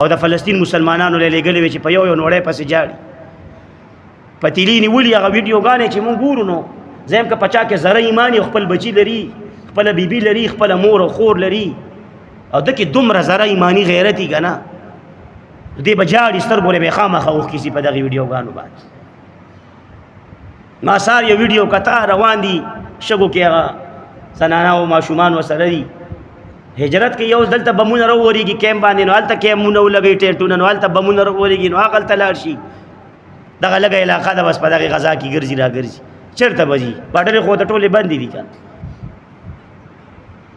او د فلسطین مسلمانانو له لګلې چې په یو نوړې پسې جاړي پتیلی نیولې هغه ویډیوګانې چې مونږ ګورو نو زم که پچا کې زره ایمان خپل بچی لري خپل بیبي لري خپل مور او خور لري او دکې دومره زره ایمانی غیرتی کنه دې بجاړي سترګو له خامخه اوخ کیسي په دغه ویډیوګانو باندې ما سار یو ویډیو کتا روان دي شګو کې هغه زنانه او ماشومان وسره دي هجرت کې یو دلته بمونه وروړيږي کیم باندې نو هلته کیمونه ولګي ټیټونه نو هلته بمونه وروړيږي نو هغه تلار شي دغه لګه علاقه ده بس په دغه غزا کې ګرځي را ګرځي چرته بځي باډر خو ته ټوله باندې دي کنه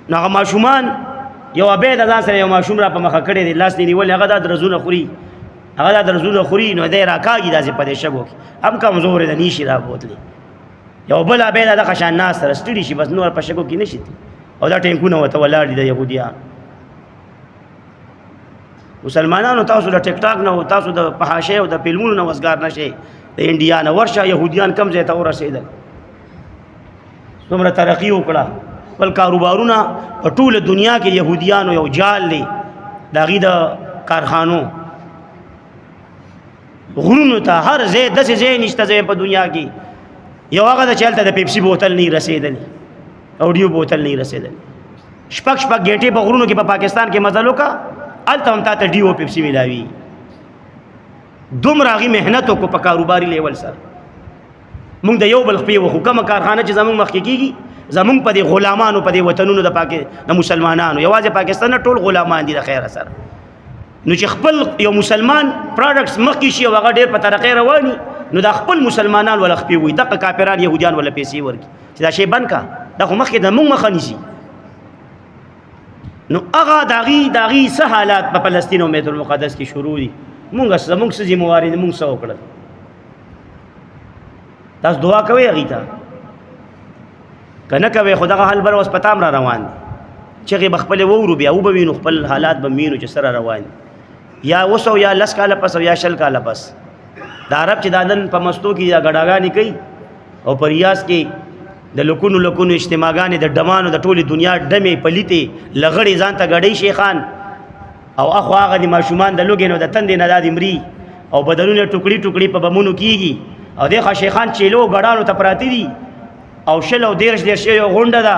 نو هغه ماشومان یو ابې د ځان سره یو ماشوم را په مخه کړی دی لاس نیول هغه د درزونه خوري هغه د درزونه خوري نو دې راکاږي داسې په دې شګو کې هم کمزور ده نشي را بوتلی یو بل ابې د خشان ناس سره ستړي شي بس نور په شګو کې نشي او دا ټینکونه وته ولاړ دي د يهوديان مسلمانانو تاسو د ټیک ټاک نه تاسو د پهاشه او د فلمونو نه وسګار نشي د انډیا نه ورشه يهوديان کم ځای ته ورسېدل څومره ترقی وکړه بل کاروبارونه په ټوله دنیا کې يهوديانو یو جال لې داغي د کارخانو غرونو ته هر ځای د ځای نشته ځای په دنیا کې یو هغه د چلته د پیپسي بوتل نه رسیدل اورډیو بوتل نه رسیدل شپږ ګټې په غرونو کې په پاکستان کې مزلو کا الته هم تا ته ډیو پیپسي ملاوي دومره غي مهنت کو په کاروباري لیول سره موږ د یو بل خپل حکومت کارخانه چې زموږ مخ کې کیږي زموږ په دې غلامانو په دې وطنونو د مسلمانانو یوازې پاکستان ټول غلامان دي د خیر سره نو چې خپل یو مسلمان پروډکټس مخ کې شي هغه ډېر په ترقې رواني نو د خپل مسلمانان ول خپل وي دغه کافران يهوديان ول پیسې ورکي چې دا شی بند کا دا خو مخ کې د موږ مخ نيسي نو هغه داغي سه حالات په فلسطین او بیت المقدس کې شروع دي موږ څه ذمہواری موږ څه وکړل تاسو دعا کوئ هغه ته کنه کوي خدای حل بر اوس پتام را روان چې بخپل وورو بیا وبوینو خپل حالات بمینو چې سره روان یا وسو یا لس کاله پس یا شل کاله پس دا عرب چې دادن په مستو کې یا غډاګانی کوي او پریاس کې د لکونو اجتماعګانې د ډمانو د ټولي دنیا ډمې پلیته لغړې ځان ته غړې شیخان او اخو هغه د ماشومان د لوګینو د تندې نه دادې مري او بدلونه ټوکړي په بمونو کیږي او دغه شیخان چيلو غډانو ته پراتی دي او شل او دیرش یو غونډه ده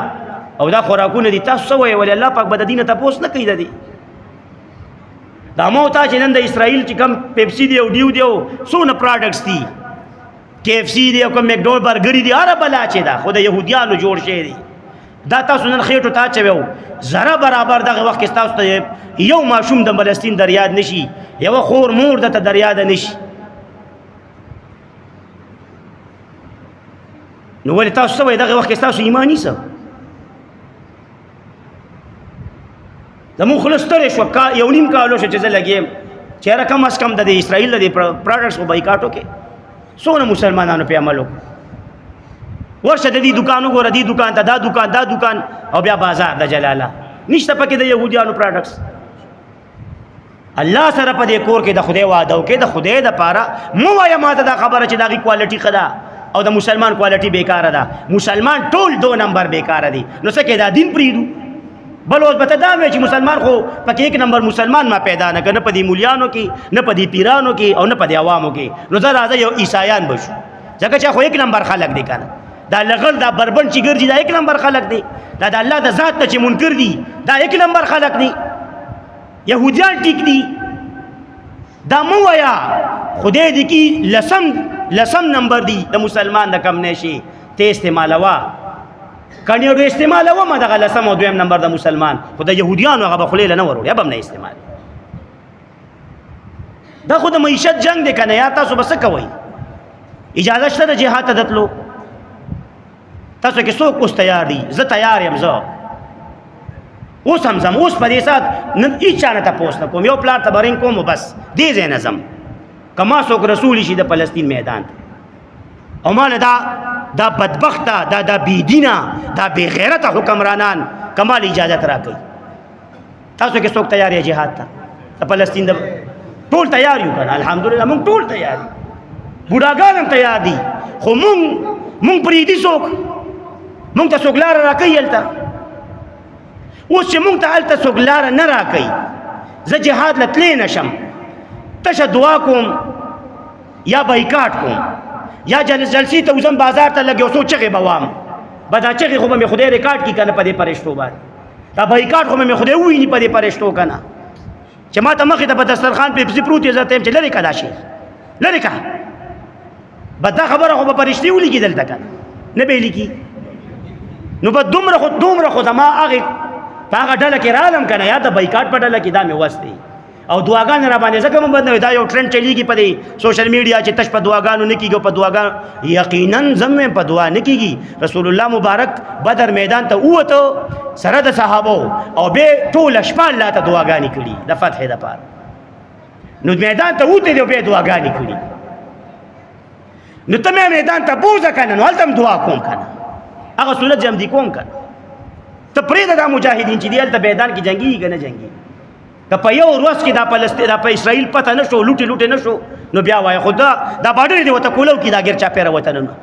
او دا خوراکونه دي تاسو وایي ولې الله پاک بد دینه تاسو نه کوي دي دا موتا چې نن د اسرائیل چې کم پیپسي دی او ډیو دی او سونه پروډکټس دي KFC دی او کوم مکډونالډ برګر دي هر بلا چې دا خو د يهوديانو جوړ شي دي دا تاسو نن خېټو تا چوي زره برابر دغه وخت کې تاسو ته یو ماشوم د فلسطین د یاد نشي یو خور مور د ته یاد نشي نو ولې تاسو وایي دغه وخت کې تاسو ایمانی څه زمون خلصتره شو کا یو نیم کالو شو چې زه لګیم چیرې کم از کم د اسرائیل د پروډکټس او بایکاټو کې څونه مسلمانانو په عمل وکړو ورشه د دې دکانو ګوره دې دکان ته دا دکان او بیا بازار د جلاله نشته پکې د يهوديانو پروډکټس الله سره په دې کور کې د خدای وعده وکړي د خدای د پاره مو وایا ماته دا خبره چې دا کوالټي خدا او د مسلمان کوالټي بیکاره ده مسلمان ټول 2 نمبر بیکاره دي نو څه کې دا دین پریدو بل اوس بته دا وی چې مسلمان خو پکې 1 نمبر مسلمان ما پیدا نه کنه په دې مولیانو کې نه په دې پیرانو کې او نه په دې عوامو کې نو زه راځه یو عیسایان بشو ځکه چې خو 1 نمبر خلق دي کنه دا لغل دا بربند چې ګرځي دا 1 نمبر خلق دي دا د الله د ذات ته چې منکر دي دا 1 نمبر خلق دي يهوديان ټیک دي دا مو ویا خدای دې کې لسم نمبر دي د مسلمان د کم نشي ته استعمالوا کني ورو استعمال و ما دغه لسم او دویم نمبر د مسلمان خدای يهوديان هغه بخلیل نه ورول یبم نه استعمال دا خود معیشت جنگ دی کنه یا تاسو بس کوي اجازه شته د جهاد ته دتلو تاسو کې څوک اوس تیار دي زه تیار یم زه اوس هم زم اوس په دې سات نن هیڅ نه تاسو نه کوم یو پلان تبرین کوم بس دې زه نظم کما څوک رسول شي د فلسطین میدان او مال دا بدبخته دا بيدینه دا بے غیرته حکمرانان کمال اجازت راکړي تاسو کې څوک تیار یې جهاد ته د فلسطین د ټول تیار یو کنه الحمدلله موږ ټول تیار بوډاګان هم تیار دي خو موږ پرې دي څوک موږ ته څوک لار راکړي الته اوس چې موږ ته الته څوک لار نه راکړي زه جهاد لتلی نشم تشه دعا کوم یا بایکاټ کوم یا جلسې ته وزم بازار ته لګ یو څو چغې به وام به دا چغې خو به مې خدای ریکارډ کړي که نه په دې پرشتو باندې دا بایکاټ خو به مې خدای وویني په دې پرشتو که نه چې ما ته مخې ته په دسترخوان پیپسي پروت یې زه ته یم چې لرې که دا شی لرې که به دا خبره خو به پرشتې ولیکي دلته که نه به یې لیکي نو به دومره خو زما هغې په هغه ډله کې رالم که نه یا د بایکاټ په ډله کې دا مې وس دی او دعاګانې را باندې ځکه مو بدنوي دا یو ټرینډ چلیږي په دې سوشل میډیا چې تش په دعاګانو نه کېږي په دعاګانو یقینا زم په دعا نه کېږي رسول الله مبارک بدر میدان ته ووته سره د صحابو او بیا ټوله شپه الله ته دعاګانې کړي د فتحې دپاره نو میدان ته ووتې دی او بیا دعاګانې کړي نو ته مې میدان ته بوځه که نه نو هلته هم دعا کوم که نه هغه صورت جمدي کوم که نه ته پرېږده دا مجاهدین چې دی هلته میدان کې جنګېږي که نه جنګېږي که په یو ورځ کې دا فلسطین دا په اسرائیل پته نه شو لوټې نه شو نو بیا وایه خو دا باډر دی ورته کولاو کي دا ګیر چاپېره وطنونه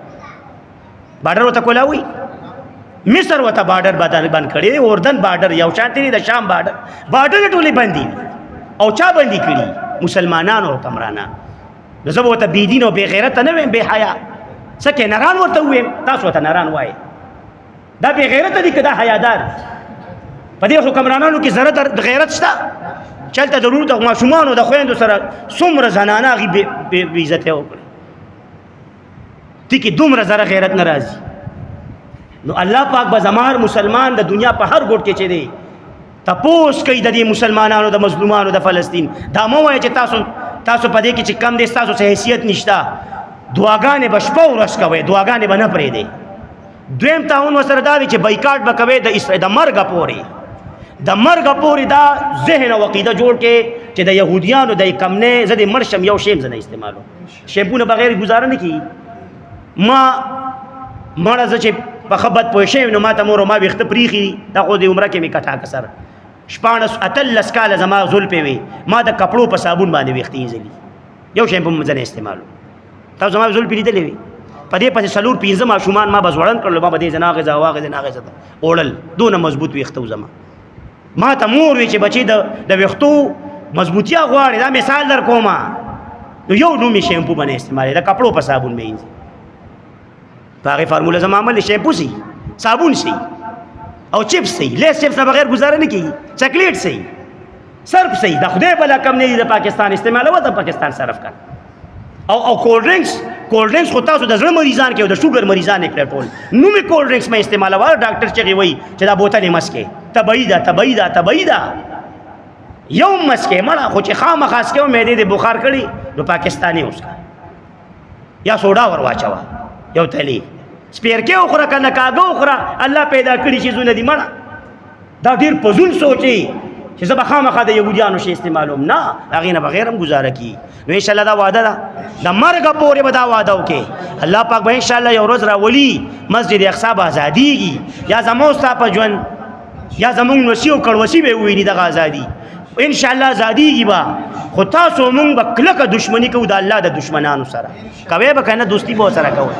باډر ورته کولاوي مصر ورته باډر بند کړی دی اردن باډر یو شانتې دی د شام باډر ټولې بندي او چا بندي کړي مسلمانان او حکمرانان نو زه به ورته بېدین او بې غیرته نه ویم بې حیا څه کې نران ورته وویم تاسو ورته نران وایې دا بې غیرته دي که دا حیادار په دې حکمرانانو کې ذره د غیرت شته چلته ضرور د ماشومانو د خویندو سره څومره زنانه هغې بې عزتۍ وکړي دې کې دومره ذره غیرت نه راځي نو الله پاک به زما مسلمان د دنیا په هر ګوټ کې چې دی تپوس کوي د دې مسلمانانو د مظلومانو د فلسطین دا مه وایه چې تاسو په دې کې چې کم دی ستاسو څه حیثیت نشته دعاګانې به شپه ورځ کوئ دعاګانې به نه پرېږدئ دویم تعاون ورسره دا دی چې بایکاټ به کوئ د مرګه پورې د مرګه پورې دا ذهن او عقیده جوړ کې چې د یهودیانو د کم نه زه د مړ شم یو شی هم زه نه استعمالوم شیمپو نه بغیر ګزاره نه کېږي ما مړه زه چې په ښه بد پوه شوی نو ما ته مور او ما ویښته پرېښي دا خو د عمره کې مې کټاکه سر 18 کاله زما زلفې وې ما د کپړو په صابون باندې ویښتې اینځلي یو شیمپو هم زه نه استعمالوم تاسو زما زلفې لیدلې وې په دې پسې 4-5 ماشومان ما به زوړند کړلو ما به دې زه ناغېځه او هغې زه ناغېځه اوړل دونه مضبوط ویښته و زما ما ته مور وی چې بچی د ویښتو مضبوطیا غواړي دا مثال در کومه نو یو نومي شیمپو باندې استعمالوي د کپړو په صابون مې اینځي په هغې فارموله زما عمل شیمپو سي صابون سي او چپس سي لیس چپس نه بغیر ګزاره نه کېږي چاکلیټ سي صرف سي د خدای بلا کم نه دي د پاکستان استعمالوه د پاکستان صرف کړه او کولډ ډرنکس خو تاسو د زړه مریضان کې او د شوګر مریضان کې ټول نومي کولډ ډرنکس مې استعمالوه ډاکټر چغې وایي چې دا بوتل یې مسکې طبعي ده یو مسکې مړه خو چې خامخا څکې و معدې دې بخار کړي نو پاکستاني وڅښه یا سوډا ور واچوه یو تلې سپیرکې وخوره که نه کاږه وخوره الله پیدا کړي چیزونه دي مړه دا ډېر په زول سوچي چې زه به خامخا د یهودیانو شی استعمالوم نه هغې نه بغیر هم ګزاره کي نو انشاءالله دا واده ده د مرګه پورې به دا واده وکړې الله پاک به انشاءالله یو ورځ راولي مسجد اقصی به ازادېږي یا زموږ ستا په ژوند یا زمونږ نوسي او کړوسي به وویني دغه ازادي انشاءالله ازادېږي به خو تاسو مونږ به کلکه دشمني کوو د الله د دشمنانو سره کوئ به که نه دوستي به ورسره کوئ